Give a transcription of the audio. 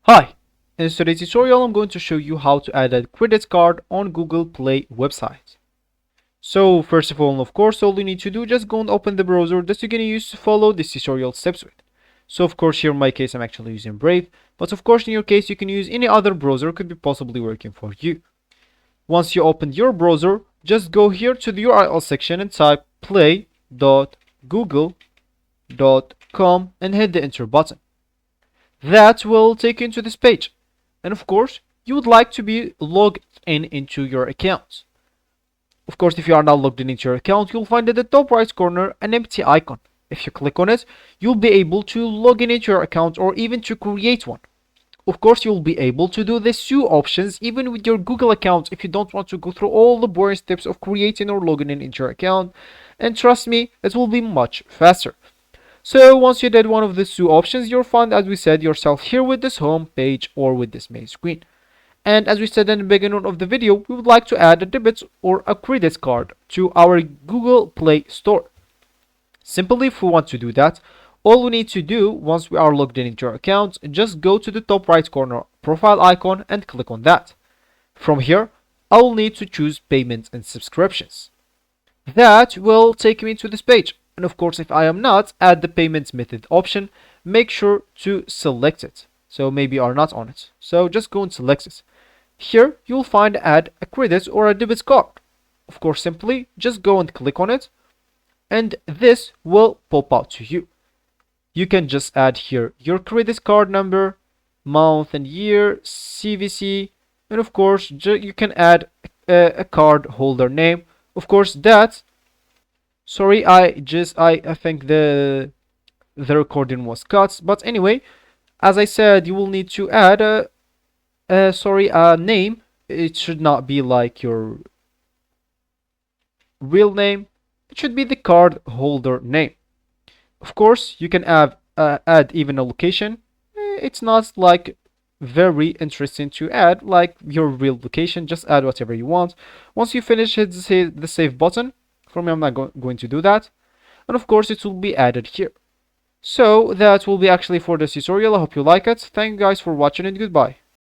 Hi! In today's tutorial, I'm going to show you how to add a credit card on Google Play website. So first of all, all you need to do, just go and open the browser that you're going to use to follow this tutorial steps with. So of course, here in my case, I'm actually using Brave, but of course, in your case, you can use any other browser could be possibly working for you. Once you open your browser, just go here to the URL section and type play.google.com and hit the enter button. That will take you into this page. And of course, you would like to be logged in into your account. Of course, if you are now logged in into your account, you'll find at the top right corner an empty icon. If you click on it, you'll be able to log in into your account or even to create one. Of course, you'll be able to do these two options even with your Google account if you don't want to go through all the boring steps of creating or logging in into your account. And trust me, it will be much faster. So once you did one of these two options, you'll find, as we said, yourself here with this home page or with this main screen. And as we said in the beginning of the video, we would like to add a debit or a credit card to our Google Play Store. Simply, if we want to do that, all we need to do once we are logged in into our account, just go to the top right corner profile icon and click on that. From here, I will need to choose payments and subscriptions. That will take me to this page. And of course, if I am not at the payments method option, make sure to select it. So maybe you are not on it. So just go and select it. Here you'll find add a credit or a debit card. Of course, simply just go and click on it. And this will pop out to you. You can just add here your credit card number, month and year, CVC, and of course, you can add a card holder name. Of course, that sorry, I think the recording was cut, but anyway, as I said, you will need to add a name. It should not be like your real name. It should be the card holder name. Of course, you can add even a location. It's not like very interesting to add like your real location. Just add whatever you want. Once you finish, hit the save button. For me, I'm not going to do that. And of course, it will be added here. So that will be actually for this tutorial. I hope you like it. Thank you guys for watching and goodbye.